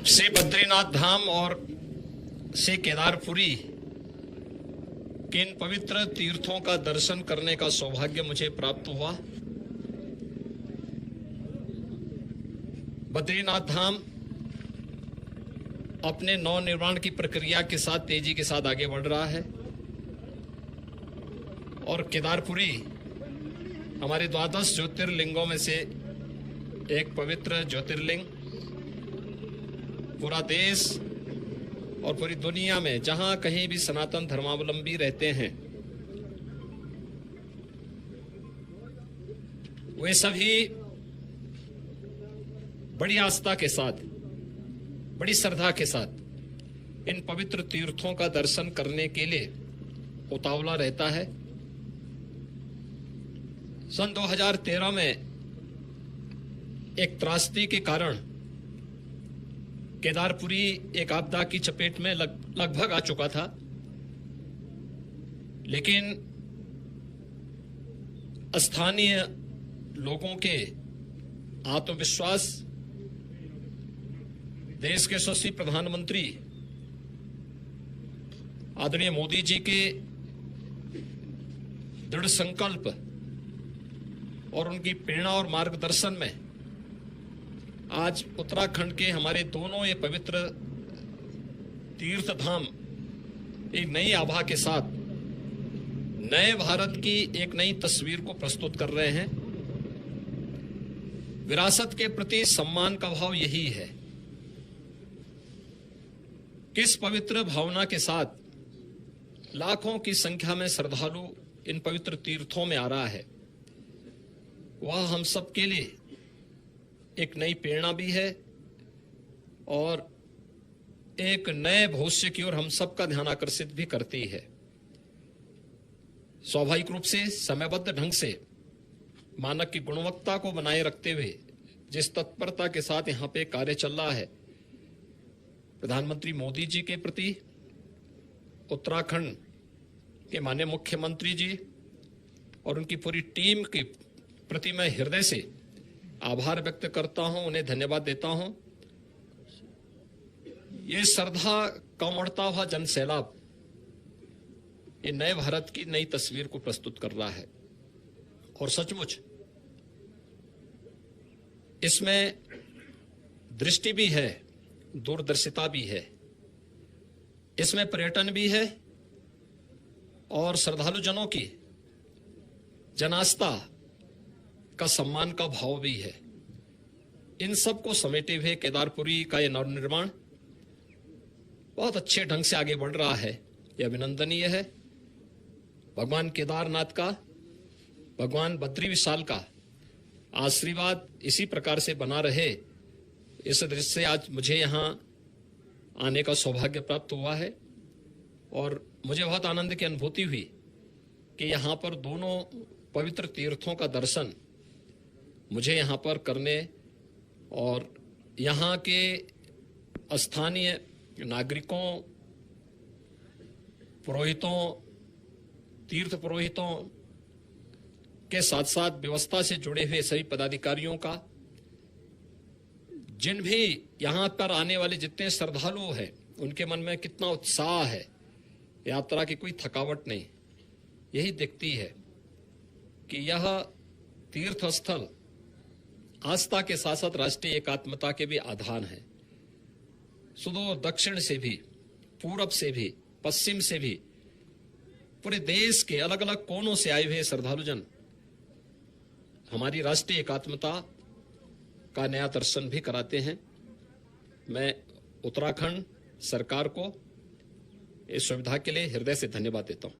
से बद्रीनाथ धाम और से केदारपुरी के इन पवित्र तीर्थों का दर्शन करने का सौभाग्य मुझे प्राप्त हुआ। बद्रीनाथ धाम अपने नवनिर्माण की प्रक्रिया के साथ तेजी के साथ आगे बढ़ रहा है और केदारपुरी हमारे द्वादश ज्योतिर्लिंगों में से एक पवित्र ज्योतिर्लिंग पूरा देश और पूरी दुनिया में जहां कहीं भी सनातन धर्मावलंबी रहते हैं वे सभी बड़ी आस्था के साथ, बड़ी श्रद्धा के साथ इन पवित्र तीर्थों का दर्शन करने के लिए उतावला रहता है। सन 2013 में एक त्रासदी के कारण केदारपुरी एक आपदा की चपेट में लगभग आ चुका था, लेकिन स्थानीय लोगों के आत्मविश्वास, देश के यशस्वी प्रधानमंत्री आदरणीय मोदी जी के दृढ़ संकल्प और उनकी प्रेरणा और मार्गदर्शन में आज उत्तराखंड के हमारे दोनों ये पवित्र तीर्थ धाम एक नई आभा के साथ नए भारत की एक नई तस्वीर को प्रस्तुत कर रहे हैं। विरासत के प्रति सम्मान का भाव यही है। किस पवित्र भावना के साथ लाखों की संख्या में श्रद्धालु इन पवित्र तीर्थों में आ रहा है, वह हम सब के लिए एक नई प्रेरणा भी है और एक नए भविष्य की ओर हम सबका ध्यान आकर्षित भी करती है। स्वाभाविक रूप से समयबद्ध ढंग से मानक की गुणवत्ता को बनाए रखते हुए जिस तत्परता के साथ यहाँ पे कार्य चल रहा है, प्रधानमंत्री मोदी जी के प्रति उत्तराखंड के माननीय मुख्यमंत्री जी और उनकी पूरी टीम के प्रति मैं हृदय से आभार व्यक्त करता हूं, उन्हें धन्यवाद देता हूं। ये श्रद्धा का उमड़ता हुआ जन सैलाब ये नए भारत की नई तस्वीर को प्रस्तुत कर रहा है और सचमुच इसमें दृष्टि भी है, दूरदर्शिता भी है, इसमें पर्यटन भी है और श्रद्धालु जनों की जनास्था का सम्मान का भाव भी है। इन सब को समेटे हुए केदारपुरी का यह नवनिर्माण बहुत अच्छे ढंग से आगे बढ़ रहा है, यह अभिनंदनीय है। भगवान केदारनाथ का, भगवान बद्री विशाल का आशीर्वाद इसी प्रकार से बना रहे, इस दृष्टि से आज मुझे यहाँ आने का सौभाग्य प्राप्त हुआ है और मुझे बहुत आनंद की अनुभूति हुई कि यहाँ पर दोनों पवित्र तीर्थों का दर्शन मुझे यहाँ पर करने और यहाँ के स्थानीय नागरिकों, पुरोहितों, तीर्थ पुरोहितों के साथ साथ व्यवस्था से जुड़े हुए सभी पदाधिकारियों का, जिन भी यहाँ पर आने वाले जितने श्रद्धालु हैं उनके मन में कितना उत्साह है, यात्रा की कोई थकावट नहीं। यही दिखती है कि यह तीर्थ स्थल आस्था के साथ साथ राष्ट्रीय एकात्मता के भी आधार है। सुदूर दक्षिण से भी, पूरब से भी, पश्चिम से भी, पूरे देश के अलग अलग कोनों से आए हुए श्रद्धालुजन हमारी राष्ट्रीय एकात्मता का नया दर्शन भी कराते हैं। मैं उत्तराखंड सरकार को इस सुविधा के लिए हृदय से धन्यवाद देता हूं।